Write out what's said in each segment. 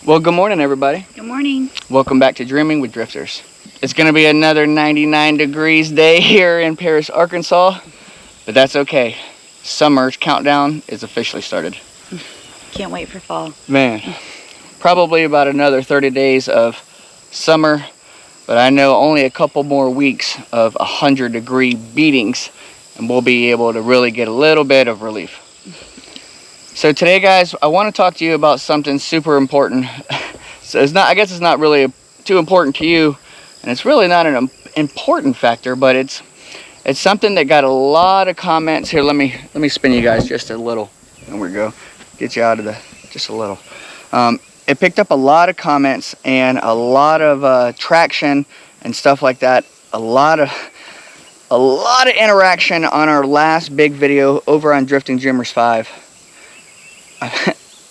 Well, good morning, everybody. Good morning. Welcome back to Dreaming with Drifters. It's going to be another 99 degrees day here in Paris, Arkansas, but that's okay. Summer's countdown is officially started. Can't wait for fall. Man, probably about another 30 days of summer, but I know only a couple more weeks of 100-degree beatings, and we'll be able to really get a little bit of relief. So today, guys, I want to talk to you about something super important. So I guess it's not really too important to you, and it's really not an important factor, but it's something that got a lot of comments here. Let me spin you guys just a little. There we go. Get you out of just a little. It picked up a lot of comments and a lot of traction and stuff like that. A lot of interaction on our last big video over on Drifting Jimmers 5.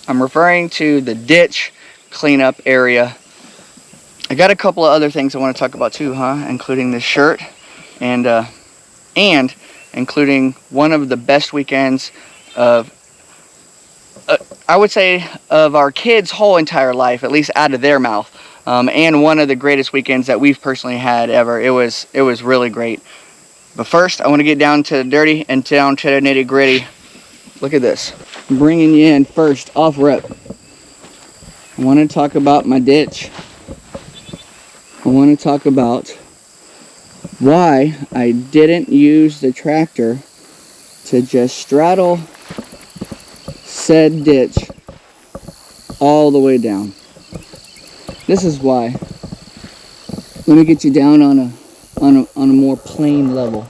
I'm referring to the ditch cleanup area. I got a couple of other things I want to talk about too, including this shirt and including one of the best weekends of I would say of our kids' whole entire life, at least out of their mouth, and one of the greatest weekends that we've personally had ever. It was really great. But first, I want to get down to the dirty and down to the nitty gritty. Look at this. I'm bringing you in first, off rip. I want to talk about my ditch. I want to talk about why I didn't use the tractor to just straddle said ditch all the way down. This is why. Let me get you down on a more plain level.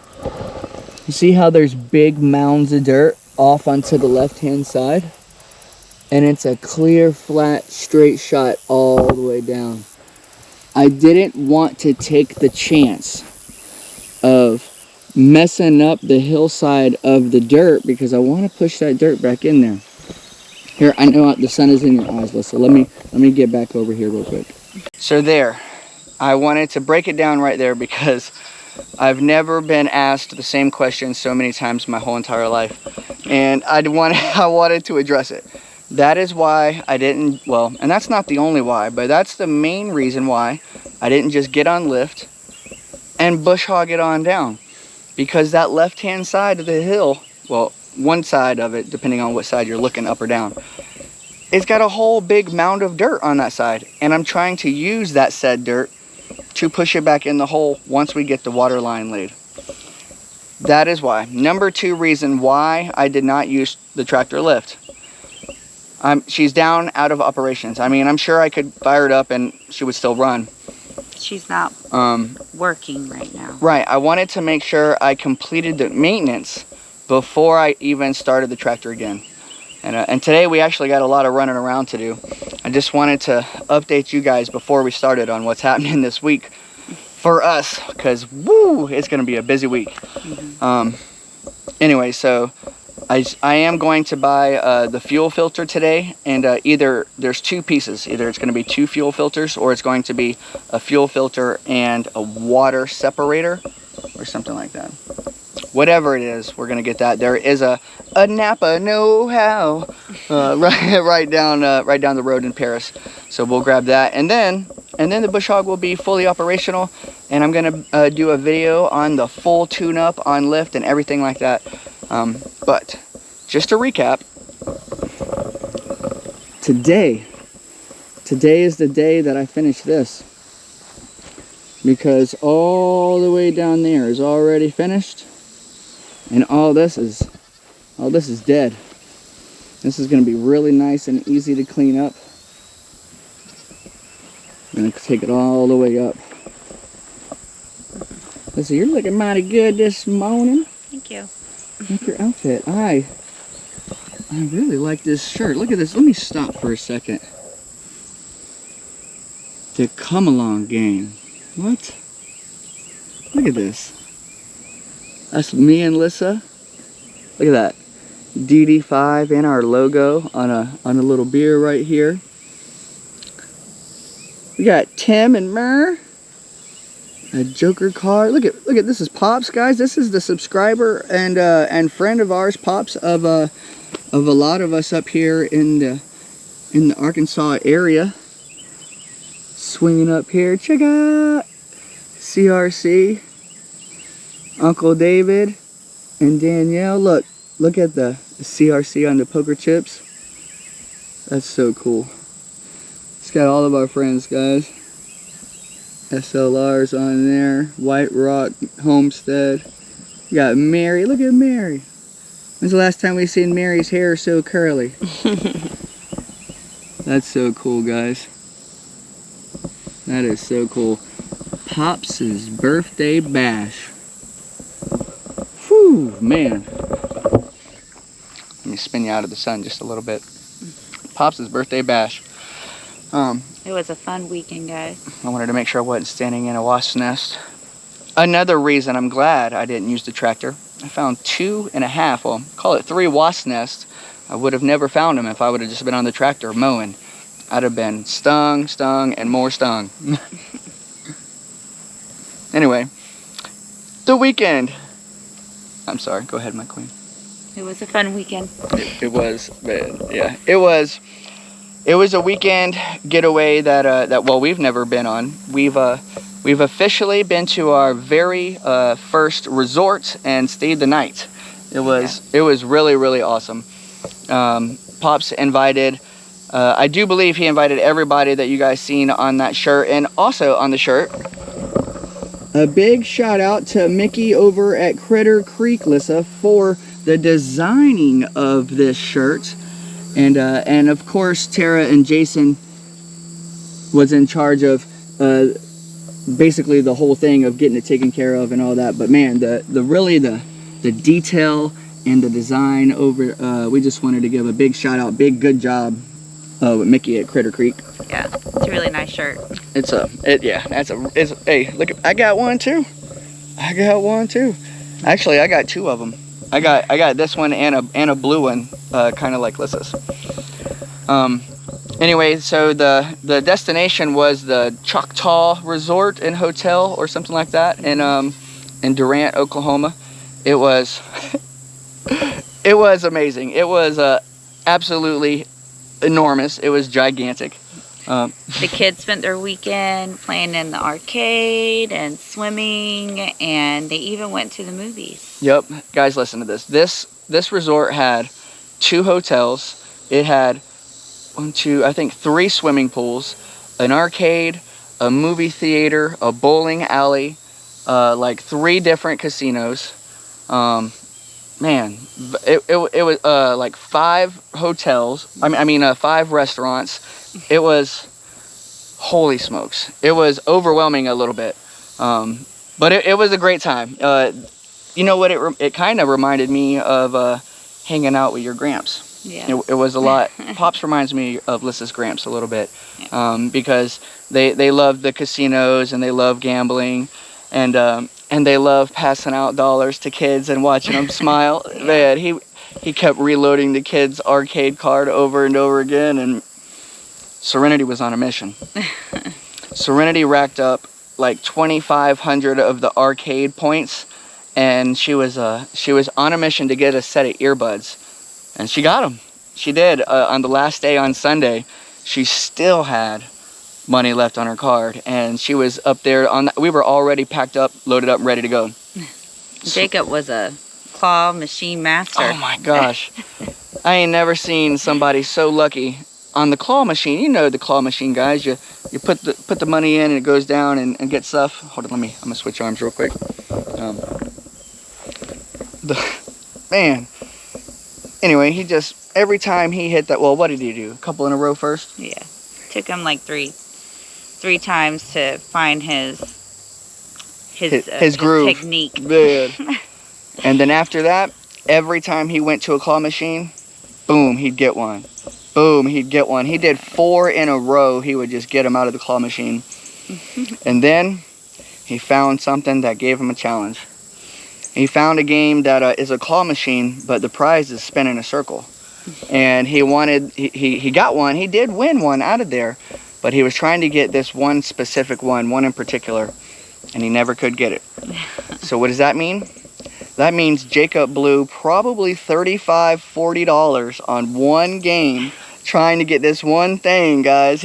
You see how there's big mounds of dirt off onto the left-hand side? And it's a clear, flat, straight shot all the way down. I didn't want to take the chance of messing up the hillside of the dirt because I want to push that dirt back in there. Here, I know the sun is in your eyes, Lisa. Let me get back over here real quick. So there, I wanted to break it down right there because I've never been asked the same question so many times in my whole entire life, and I wanted to address it. That is why I didn't, well, and that's not the only why, but that's the main reason why I didn't just get on lift and bush hog it on down. Because that left-hand side of the hill, well, one side of it, depending on what side you're looking, up or down, it's got a whole big mound of dirt on that side, and I'm trying to use that said dirt to push it back in the hole once we get the water line laid. That is why. Number 2 reason why I did not use the tractor lift. She's down, out of operations. I mean, I'm sure I could fire it up and she would still run. She's not working right now. Right. I wanted to make sure I completed the maintenance before I even started the tractor again. And today we actually got a lot of running around to do. I just wanted to update you guys before we started on what's happening this week for us, because woo, it's going to be a busy week. Anyway, so I am going to buy the fuel filter today, and either there's 2 pieces. Either it's going to be 2 fuel filters, or it's going to be a fuel filter and a water separator, or something like that. Whatever it is, we're gonna get that. There is a Napa know-how right down the road in Paris, so we'll grab that, and then the bush hog will be fully operational, and I'm gonna do a video on the full tune-up on lift and everything like that. But just to recap, today is the day that I finish this, because all the way down there is already finished. And all this is dead. This is going to be really nice and easy to clean up. I'm going to take it all the way up. Listen, you're looking mighty good this morning. Thank you. Like your outfit. I really like this shirt. Look at this. Let me stop for a second. The come along game. What? Look at this. That's me and Lissa. Look at that. DD5 and our logo on a little beer right here. We got Tim and Myrrh. A Joker card. Look at this is Pops, guys. This is the subscriber and friend of ours, Pops, of a lot of us up here in the Arkansas area. swinging up here. Check out CRC, Uncle David, and Danielle. Look at the CRC on the poker chips. That's so cool. It's got all of our friends, guys. SLR's on there. White Rock, Homestead. You got Mary. Look at Mary. When's the last time we seen Mary's hair so curly? That's so cool, guys. That is so cool. Pops' birthday bash. Whew, man. Let me spin you out of the sun just a little bit. Pops' birthday bash. It was a fun weekend, guys. I wanted to make sure I wasn't standing in a wasp's nest. Another reason I'm glad I didn't use the tractor. I found 2.5, well, call it 3 wasp nests. I would have never found them if I would have just been on the tractor mowing. I'd have been stung, and more stung. Anyway, the weekend. I'm sorry, go ahead, my queen. It was a fun weekend. It was, yeah. It was a weekend getaway that well, we've never been on. We've officially been to our very first resort and stayed the night. It was really, really awesome. Pops invited, I do believe he invited everybody that you guys seen on that shirt, and also on the shirt, a big shout out to Mickey over at Critter Creek, Lissa, for the designing of this shirt. And of course, Tara and Jason was in charge of basically the whole thing of getting it taken care of and all that. But man, the detail and the design over, we just wanted to give a big shout out, big good job with Mickey at Critter Creek. Yeah, it's a really nice shirt. Hey, look, I got one too. Actually, I got 2 of them. I got this one and a blue one, kind of like Lissa's. Anyway, so the destination was the Choctaw Resort and Hotel or something like that in Durant, Oklahoma. It was it was amazing. It was absolutely enormous. It was gigantic. The kids spent their weekend playing in the arcade and swimming, and they even went to the movies. Yep, guys, listen to this. This resort had 2 hotels. It had 3 swimming pools, an arcade, a movie theater, a bowling alley, like 3 different casinos. Man, it was like 5 hotels. I mean 5 restaurants. It was, holy smokes, it was overwhelming a little bit, but it was a great time. You know what, it kind of reminded me of hanging out with your Gramps. Yeah. It was a lot. Pops reminds me of Lissa's Gramps a little bit, because they love the casinos and they love gambling, and they love passing out dollars to kids and watching them smile. Yeah. Man, he kept reloading the kids' arcade card over and over again, and Serenity was on a mission. Serenity racked up like 2,500 of the arcade points, and she was on a mission to get a set of earbuds, and she got them. She did. On the last day on Sunday, she still had money left on her card, and she was up there we were already packed up, loaded up, ready to go. Jacob was a claw machine master. Oh my gosh. I ain't never seen somebody so lucky on the claw machine. You know the claw machine, guys. You put the money in and it goes down and gets stuff. Hold on, I'm gonna switch arms real quick. Man. Anyway, he just, every time he hit that, well, what did he do? A couple in a row first? Yeah. Took him like three times to find his groove. Technique. Man. And then after that, every time he went to a claw machine, boom, he'd get one. Boom, he'd get one. He did 4 in a row. He would just get him out of the claw machine. And then he found something that gave him a challenge. He found a game that is a claw machine, but the prize is spinning a circle. And he got one. He did win one out of there, but he was trying to get this one specific one in particular, and he never could get it. So what does that mean? That means Jacob blew probably $35, $40 on one game trying to get this one thing, guys.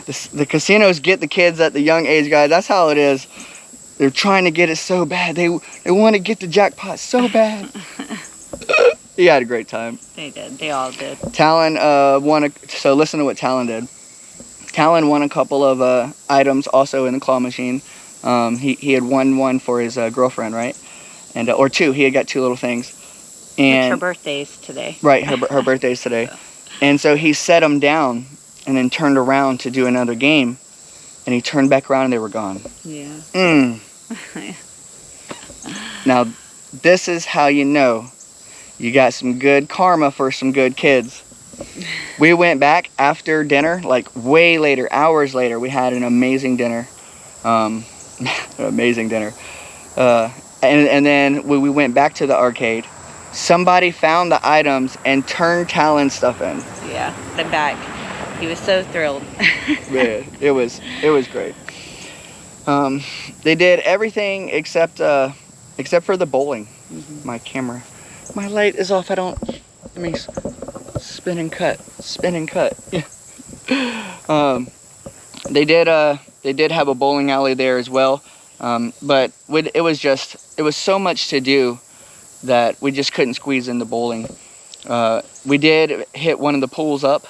the casinos get the kids at the young age, guys. That's how it is. They're trying to get it so bad. They want to get the jackpot so bad. He had a great time. They did. They all did. Talon so listen to what Talon did. Talon won a couple of items also in the claw machine. He had won one for his girlfriend, right? And or two. He had got two little things. And her birthday's today. Right, her birthday's today. And so he set them down and then turned around to do another game. And he turned back around and they were gone. Yeah. Now, this is how you know you got some good karma for some good kids. We went back after dinner, like way later, hours later. We had an amazing dinner. Amazing dinner. And then when we went back to the arcade, somebody found the items and turned Talon's stuff in. Yeah, the back. He was so thrilled. Man, it was great. They did everything except for the bowling. My camera, my light is off. Let me spin and cut. Yeah. They did have a bowling alley there as well. But it was so much to do that we just couldn't squeeze in the bowling. We did hit one of the pools up.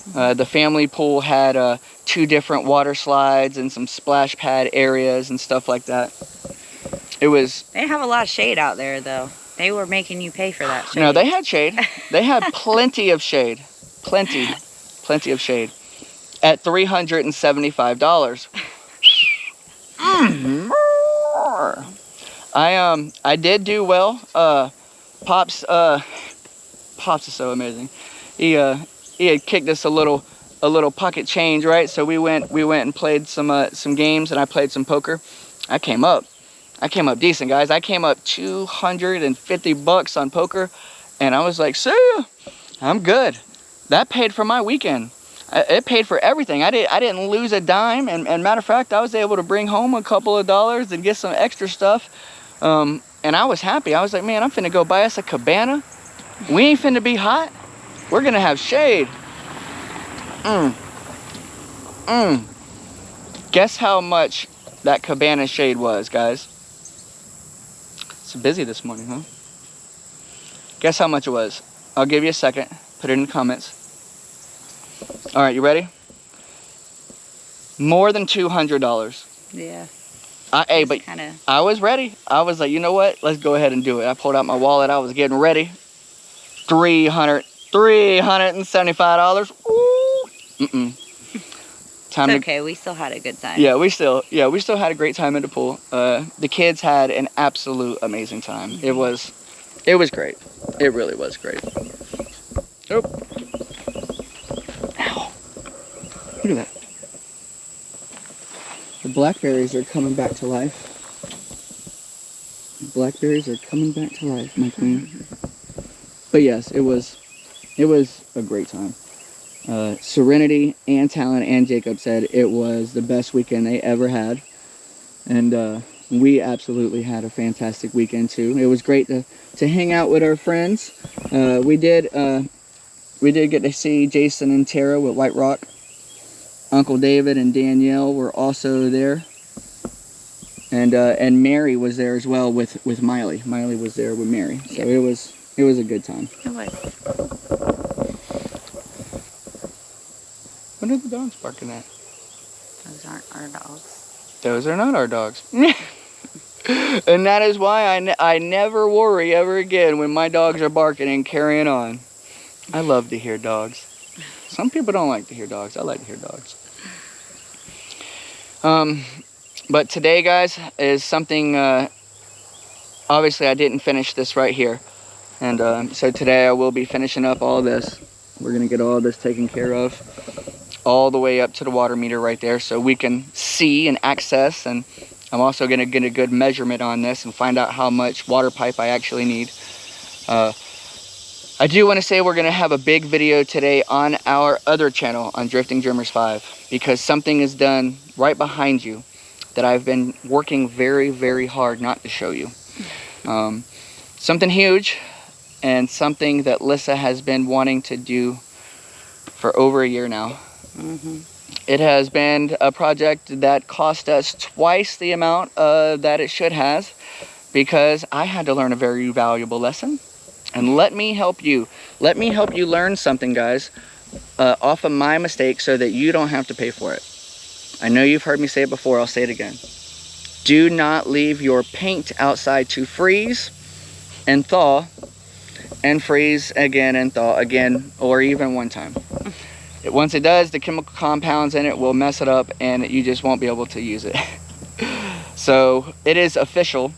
The family pool had 2 different water slides and some splash pad areas and stuff like that. They have a lot of shade out there, though. They were making you pay for that shade. No, they had shade. They had plenty of shade. Plenty of shade. At $375. I did do well. Pops is so amazing. He had kicked us a little pocket change, right? So we went and played some games, and I played some poker. I came up decent, guys. I came up $250 on poker, and I was like, see ya, I'm good. That paid for my weekend. It paid for everything. I didn't lose a dime, and matter of fact, I was able to bring home a couple of dollars and get some extra stuff. And I was happy. I was like, man, I'm finna go buy us a cabana. We ain't finna be hot. We're gonna have shade. Guess how much that cabana shade was, guys? It's busy this morning, huh? Guess how much it was? I'll give you a second. Put it in the comments. All right, you ready? More than $200. Yeah. I was ready. I was like, you know what? Let's go ahead and do it. I pulled out my wallet. I was getting ready. $375. Ooh. It's okay. We still had a good time. Yeah, we still had a great time in the pool. The kids had an absolute amazing time. It was great. It really was great. Oh. Ow. Look at that. The blackberries are coming back to life. The blackberries are coming back to life, my queen. But yes, it was a great time. Serenity and Talon and Jacob said it was the best weekend they ever had. And we absolutely had a fantastic weekend too. It was great to hang out with our friends. We did get to see Jason and Tara with White Rock. Uncle David and Danielle were also there. And Mary was there as well with Miley. Miley was there with Mary. So yep. It was a good time. It was. What are the dogs barking at? Those aren't our dogs. Those are not our dogs. And that is why I never worry ever again when my dogs are barking and carrying on. I love to hear dogs. Some people don't like to hear dogs. I like to hear dogs. But today, guys, is something, obviously I didn't finish this right here. And so today I will be finishing up all this. We're going to get all this taken care of. All the way up to the water meter right there so we can see and access. And I'm also going to get a good measurement on this and find out how much water pipe I actually need. I do want to say we're going to have a big video today on our other channel on Drifting Dreamers 5 because something is done right behind you that I've been working very, very hard not to show you. Something huge and something that Lissa has been wanting to do for over a year now. It has been a project that cost us twice the amount that it should has, because I had to learn a very valuable lesson. And let me help you. Let me help you learn something, guys, off of my mistake so that you don't have to pay for it. I know you've heard me say it before, I'll say it again. Do not leave your paint outside to freeze and thaw, and freeze again and thaw again, or even one time. Once it does, the chemical compounds in it will mess it up and you just won't be able to use it. So it is official.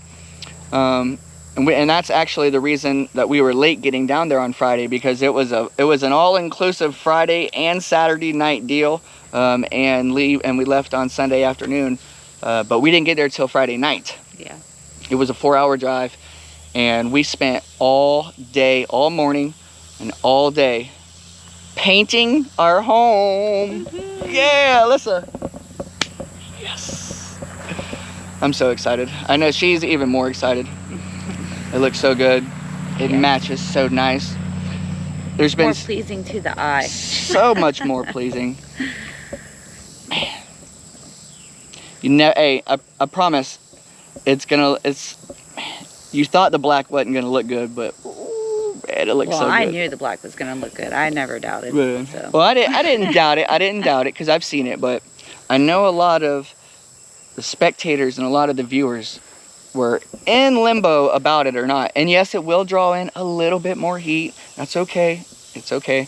And that's actually the reason that we were late getting down there on Friday, because it was an all-inclusive Friday and Saturday night deal, and we left on Sunday afternoon, but we didn't get there till Friday night. Yeah. It was a 4-hour drive, and we spent all day, all morning, and all day painting our home. Yeah, Alyssa. Yes. I'm so excited. I know she's even more excited. It looks so good. It matches so nice. There's been more pleasing to the eye. So much more pleasing. Man. You know, hey, I promise you thought the black wasn't gonna look good, but ooh, man, it looks so good. Well, I knew the black was gonna look good. I never doubted. Yeah. So. Well, I didn't doubt it. I didn't doubt it because I've seen it, but I know a lot of the spectators and a lot of the viewers were in limbo about it or not. And yes, it will draw in a little bit more heat. That's okay. It's okay.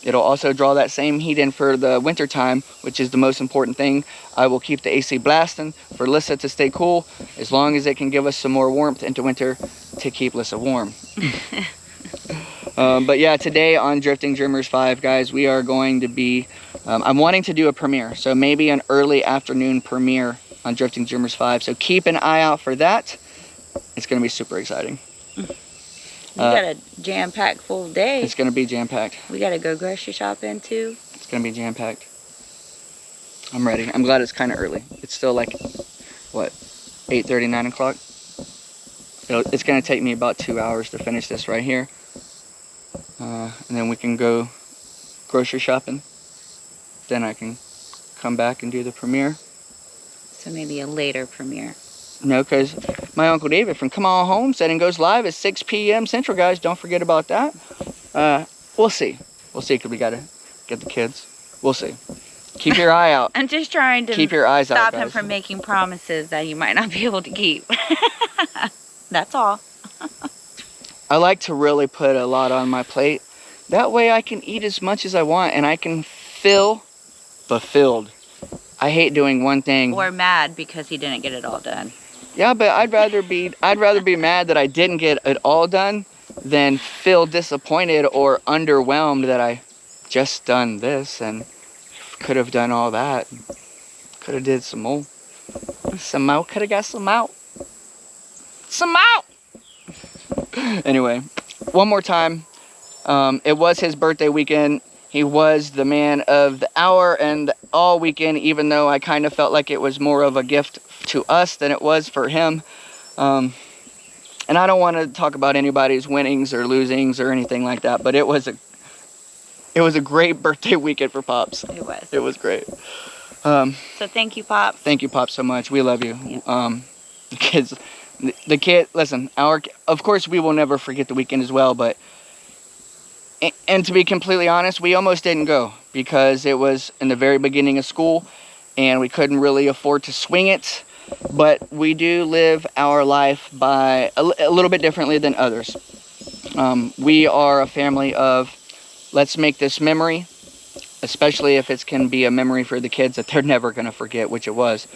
It'll also draw that same heat in for the winter time, which is the most important thing. I will keep the AC blasting for Lissa to stay cool, as long as it can give us some more warmth into winter to keep Lissa warm. But yeah, today on Drifting Dreamers 5, guys, we are going to be, I'm wanting to do a premiere. So maybe an early afternoon premiere on Drifting Dreamers 5. So keep an eye out for that. It's going to be super exciting. You got a jam-packed full day. It's going to be jam-packed. We got to go grocery shopping too. It's going to be jam-packed. I'm ready. I'm glad it's kind of early. It's still like, what, 8:30, 9 o'clock? It's going to take me about 2 hours to finish this right here. And then we can go grocery shopping. Then I can come back and do the premiere. So maybe a later premiere. No, because my Uncle David from Come On Homesteading goes live at 6 p.m. Central, guys. Don't forget about that. We'll see. We'll see, because we got to get the kids. We'll see. Keep your eye out. I'm just trying to keep your eyes out, stop guys. him from making promises that you might not be able to keep. That's all. I like to really put a lot on my plate. That way I can eat as much as I want, and I can feel fulfilled. I hate doing one thing. Or mad because he didn't get it all done. Yeah, but I'd rather be mad that I didn't get it all done than feel disappointed or underwhelmed that I just done this and could have done all that. Could have did some more. Some more. Could have got some out. Some out! Anyway, one more time. It was his birthday weekend. He was the man of the hour and all weekend, even though I kind of felt like it was more of a gift to us than it was for him. And I don't want to talk about anybody's winnings or losings or anything like that, but it was a great birthday weekend for Pops. It was. It was great. So thank you, Pops. Thank you, Pops, so much. We love you. Yeah. The kid, listen, of course we will never forget the weekend as well, but and to be completely honest, we almost didn't go because it was in the very beginning of school and we couldn't really afford to swing it. But we do live our life by a little bit differently than others. We are a family of, let's make this memory, especially if it can be a memory for the kids that they're never going to forget, which it was.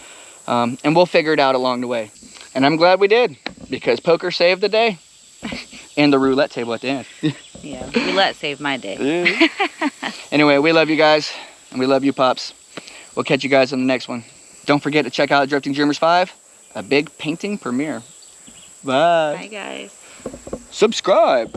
And we'll figure it out along the way. And I'm glad we did, because poker saved the day. And the roulette table at the end. Yeah, roulette saved my day. Anyway, we love you guys, and we love you, Pops. We'll catch you guys on the next one. Don't forget to check out Drifting Dreamers 5, a big painting premiere. Bye. Bye, guys. Subscribe.